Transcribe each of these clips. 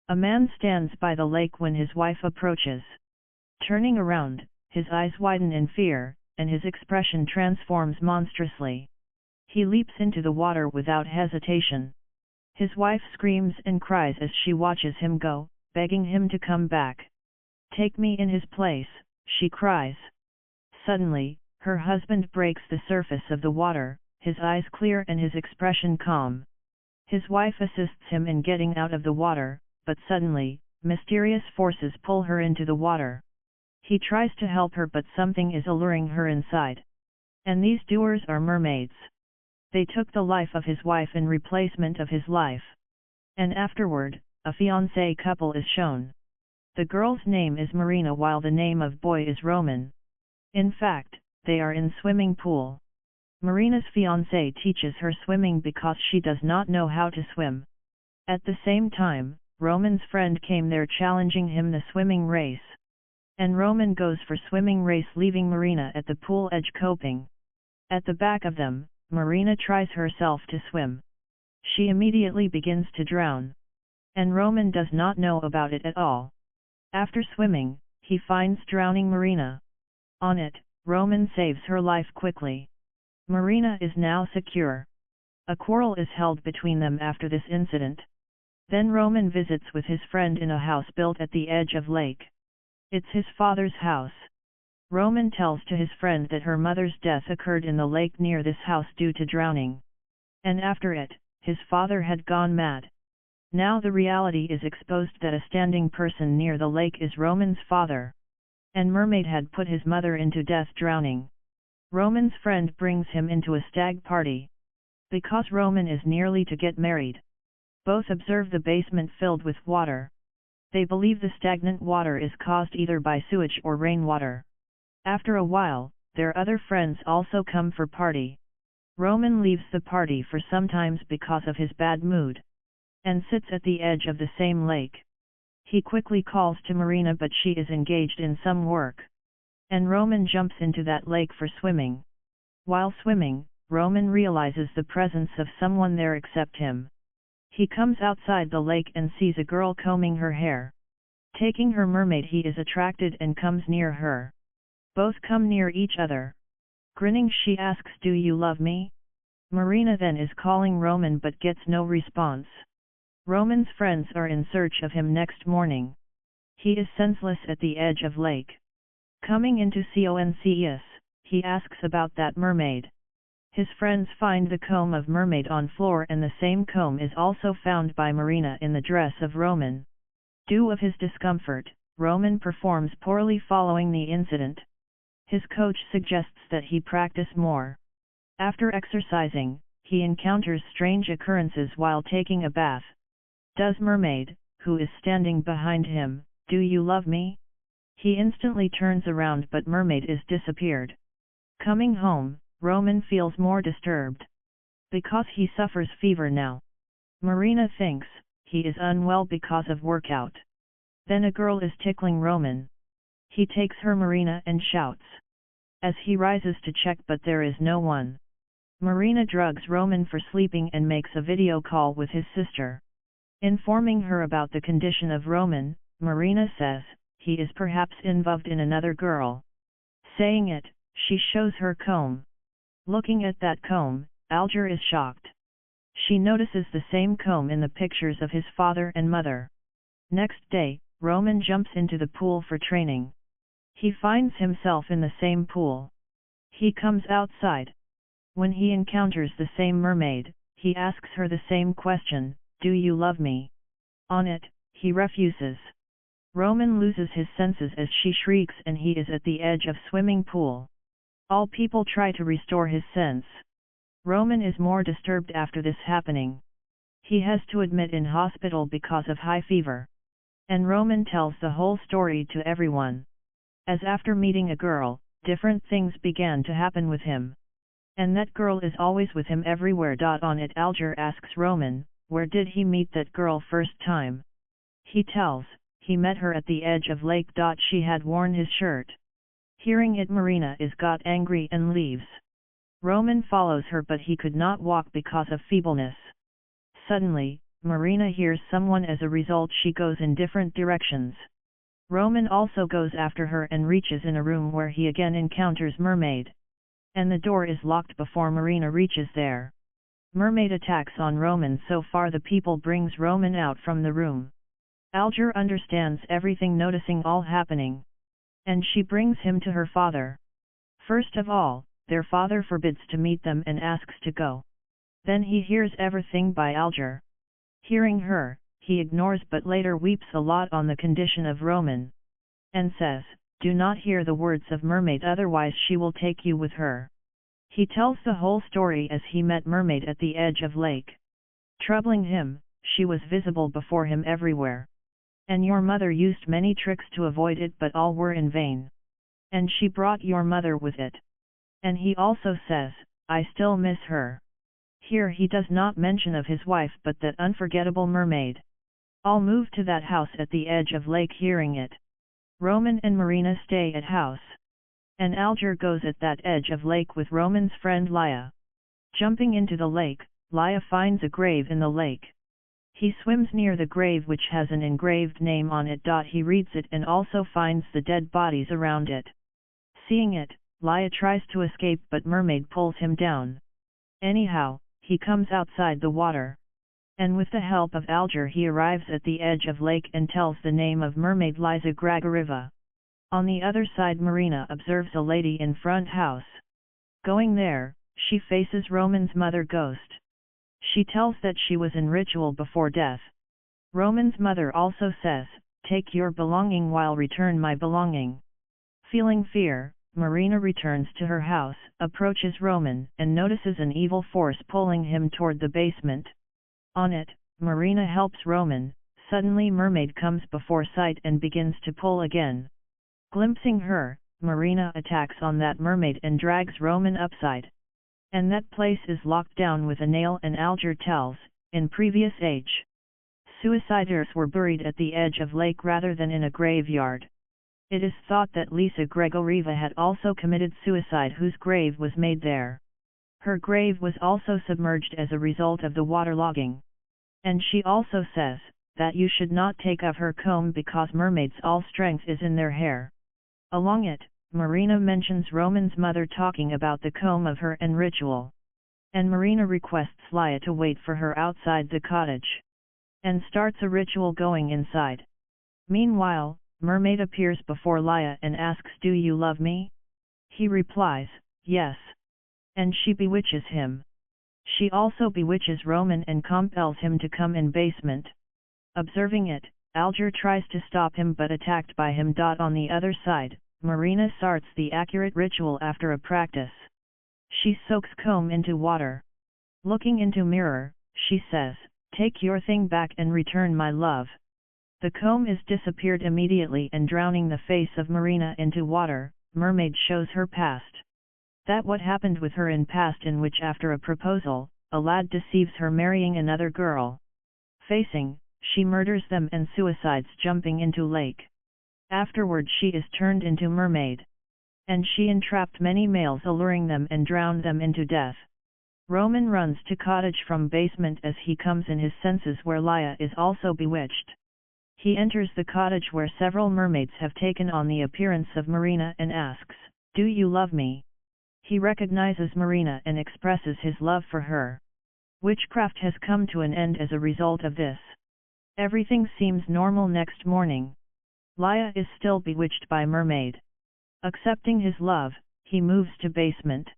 A man stands by the lake when his wife approaches. Turning around, his eyes widen in fear, and his expression transforms monstrously. He leaps into the water without hesitation. His wife screams and cries as she watches him go, begging him to come back. "Take me in his place," she cries. Suddenly, her husband breaks the surface of the water, his eyes clear and his expression calm. His wife assists him in getting out of the water, but suddenly, mysterious forces pull her into the water. He tries to help her but something is alluring her inside. And these doers are mermaids. They took the life of his wife in replacement of his life. And afterward, a fiancé couple is shown. The girl's name is Marina while the name of boy is Roman. In fact, they are in swimming pool. Marina's fiancé teaches her swimming because she does not know how to swim. At the same time, Roman's friend came there challenging him the swimming race. And Roman goes for swimming race leaving Marina at the pool edge coping. At the back of them, Marina tries herself to swim. She immediately begins to drown. And Roman does not know about it at all. After swimming, he finds drowning Marina. On it, Roman saves her life quickly. Marina is now secure. A quarrel is held between them after this incident. Then Roman visits with his friend in a house built at the edge of lake. It's his father's house. Roman tells to his friend that her mother's death occurred in the lake near this house due to drowning. And after it, his father had gone mad. Now the reality is exposed that a standing person near the lake is Roman's father. And Mermaid had put his mother into death drowning. Roman's friend brings him into a stag party. Because Roman is nearly to get married. Both observe the basement filled with water. They believe the stagnant water is caused either by sewage or rainwater. After a while, their other friends also come for party. Roman leaves the party for some time because of his bad mood. And sits at the edge of the same lake. He quickly calls to Marina but she is engaged in some work. And Roman jumps into that lake for swimming. While swimming, Roman realizes the presence of someone there except him. He comes outside the lake and sees a girl combing her hair. Taking her mermaid he is attracted and comes near her. Both come near each other. Grinning she asks, "Do you love me?" Marina then is calling Roman but gets no response. Roman's friends are in search of him next morning. He is senseless at the edge of lake. Coming into Conscious, he asks about that mermaid. His friends find the comb of Mermaid on floor and the same comb is also found by Marina in the dress of Roman. Due of his discomfort, Roman performs poorly following the incident. His coach suggests that he practice more. After exercising, he encounters strange occurrences while taking a bath. Does Mermaid, who is standing behind him, "Do you love me?" He instantly turns around but Mermaid is disappeared. Coming home, Roman feels more disturbed. Because he suffers fever now. Marina thinks he is unwell because of workout. Then a girl is tickling Roman. He takes her Marina and shouts. As he rises to check but there is no one. Marina drugs Roman for sleeping and makes a video call with his sister. Informing her about the condition of Roman, Marina says, he is perhaps involved in another girl. Saying it, she shows her comb. Looking at that comb, Alger is shocked. She notices the same comb in the pictures of his father and mother. Next day, Roman jumps into the pool for training. He finds himself in the same pool. He comes outside. When he encounters the same mermaid, he asks her the same question, "Do you love me?" On it, he refuses. Roman loses his senses as she shrieks and he is at the edge of swimming pool. All people try to restore his sense. Roman is more disturbed after this happening. He has to admit in hospital because of high fever. And Roman tells the whole story to everyone. As after meeting a girl, different things began to happen with him. And that girl is always with him everywhere. On it Alger asks Roman, where did he meet that girl first time? He tells, he met her at the edge of lake. She had worn his shirt. Hearing it Marina is got angry and leaves. Roman follows her but he could not walk because of feebleness. Suddenly, Marina hears someone. As a result, she goes in different directions. Roman also goes after her and reaches in a room where he again encounters Mermaid. And the door is locked before Marina reaches there. Mermaid attacks on Roman. So far the people brings Roman out from the room. Alger understands everything, noticing all happening. And she brings him to her father. First of all, their father forbids to meet them and asks to go. Then he hears everything by Alger. Hearing her, he ignores but later weeps a lot on the condition of Roman. And says, "Do not hear the words of Mermaid, otherwise she will take you with her." He tells the whole story as he met Mermaid at the edge of lake. Troubling him, she was visible before him everywhere. And your mother used many tricks to avoid it, but all were in vain. And she brought your mother with it. And he also says, "I still miss her." Here he does not mention of his wife but that unforgettable Mermaid. All move to that house at the edge of lake. Hearing it, Roman and Marina stay at house. And Alger goes at that edge of lake with Roman's friend Laya. Jumping into the lake, Laya finds a grave in the lake. He swims near the grave, which has an engraved name on it. He reads it and also finds the dead bodies around it. Seeing it, Laya tries to escape but Mermaid pulls him down. Anyhow, he comes outside the water. And with the help of Alger he arrives at the edge of lake and tells the name of Mermaid Liza Gragoriva. On the other side Marina observes a lady in front house. Going there, she faces Roman's mother ghost. She tells that she was in ritual before death. Roman's mother also says, "Take your belonging while return my belonging." Feeling fear, Marina returns to her house, approaches Roman, and notices an evil force pulling him toward the basement. On it, Marina helps Roman. Suddenly Mermaid comes before sight and begins to pull again. Glimpsing her, Marina attacks on that Mermaid and drags Roman upside. And that place is locked down with a nail. And Alger tells, in previous age, suiciders were buried at the edge of lake rather than in a graveyard. It is thought that Liza Grigorieva had also committed suicide, whose grave was made there. Her grave was also submerged as a result of the waterlogging. And she also says, that you should not take of her comb because mermaids' all strength is in their hair. Along it, Marina mentions Roman's mother talking about the comb of her and ritual. And Marina requests Laya to wait for her outside the cottage. And starts a ritual going inside. Meanwhile, Mermaid appears before Laya and asks, "Do you love me?" He replies, "Yes." And she bewitches him. She also bewitches Roman and compels him to come in basement. Observing it, Alger tries to stop him but attacked by him. On the other side, Marina starts the accurate ritual after a practice. She soaks comb into water. Looking into mirror, she says, "Take your thing back and return my love." The comb is disappeared immediately, and drowning the face of Marina into water, Mermaid shows her past. That what happened with her in past, in which after a proposal, a lad deceives her marrying another girl. Facing, she murders them and suicides jumping into lake. Afterward she is turned into Mermaid. And she entrapped many males, alluring them and drowned them into death. Roman runs to cottage from basement as he comes in his senses, where Laya is also bewitched. He enters the cottage where several mermaids have taken on the appearance of Marina and asks, "Do you love me?" He recognizes Marina and expresses his love for her. Witchcraft has come to an end as a result of this. Everything seems normal next morning. Laya is still bewitched by Mermaid. Accepting his love, he moves to basement.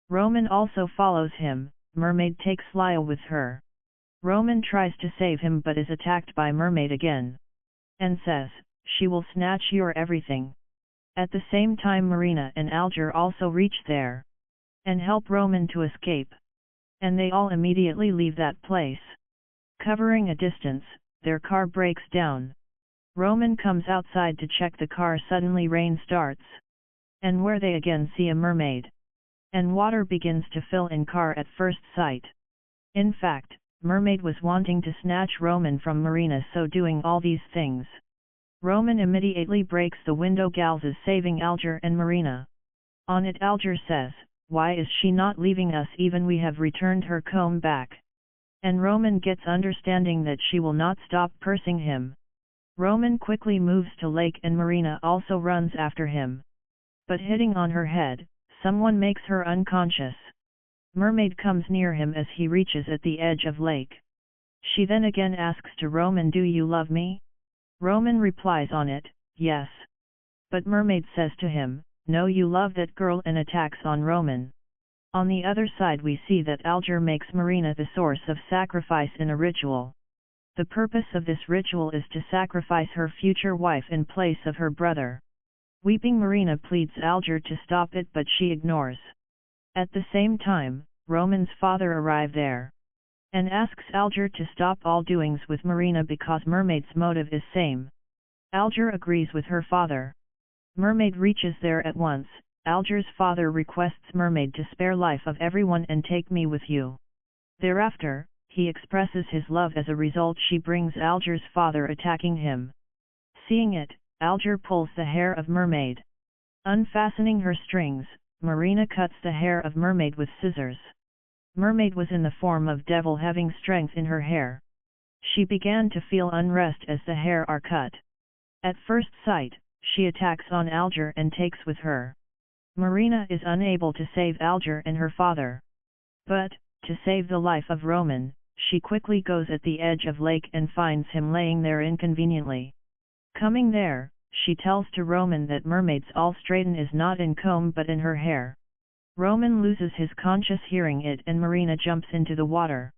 Roman also follows him. Mermaid takes Laya with her. Roman tries to save him but is attacked by Mermaid again. And says, "She will snatch your everything." At the same time Marina and Alger also reach there. And help Roman to escape. And they all immediately leave that place. Covering a distance, their car breaks down. Roman comes outside to check the car. Suddenly rain starts. And where they again see a mermaid. And water begins to fill in car at first sight. In fact, Mermaid was wanting to snatch Roman from Marina, so doing all these things. Roman immediately breaks the window gills, saving Alger and Marina. On it Alger says, "Why is she not leaving us even we have returned her comb back?" And Roman gets understanding that she will not stop pursuing him. Roman quickly moves to lake and Marina also runs after him. But hitting on her head, someone makes her unconscious. Mermaid comes near him as he reaches at the edge of lake. She then again asks to Roman, "Do you love me?" Roman replies on it, "Yes." But Mermaid says to him, "No, you love that girl," and attacks on Roman. On the other side we see that Alger makes Marina the source of sacrifice in a ritual. The purpose of this ritual is to sacrifice her future wife in place of her brother. Weeping Marina pleads Alger to stop it, but she ignores. At the same time, Roman's father arrives there and asks Alger to stop all doings with Marina because Mermaid's motive is same. Alger agrees with her father. Mermaid reaches there at once. Alger's father requests Mermaid to spare life of everyone and take me with you. Thereafter, he expresses his love. As a result, she brings Alger's father attacking him. Seeing it, Alger pulls the hair of Mermaid. Unfastening her strings, Marina cuts the hair of Mermaid with scissors. Mermaid was in the form of devil, having strength in her hair. She began to feel unrest as the hair are cut. At first sight, she attacks on Alger and takes with her. Marina is unable to save Alger and her father. But, to save the life of Roman, she quickly goes at the edge of lake and finds him laying there inconveniently. Coming there, she tells to Roman that Mermaid's all straighten is not in comb but in her hair. Roman loses his conscious hearing it and Marina jumps into the water.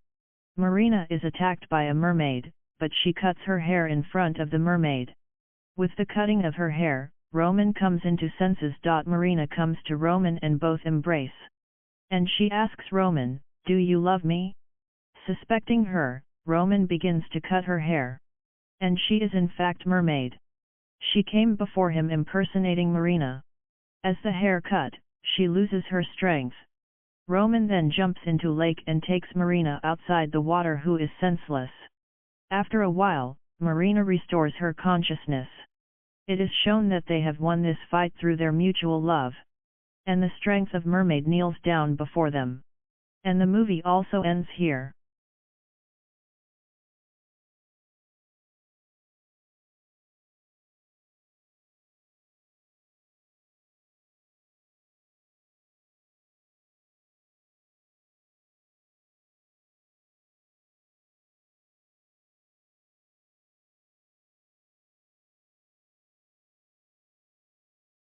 Marina is attacked by a mermaid, but she cuts her hair in front of the mermaid. With the cutting of her hair, Roman comes into senses. Marina comes to Roman and both embrace. And she asks Roman, "Do you love me?" Suspecting her, Roman begins to cut her hair. And she is in fact Mermaid. She came before him impersonating Marina. As the hair cut, she loses her strength. Roman then jumps into lake and takes Marina outside the water, who is senseless. After a while, Marina restores her consciousness. It is shown that they have won this fight through their mutual love. And the strength of Mermaid kneels down before them. And the movie also ends here.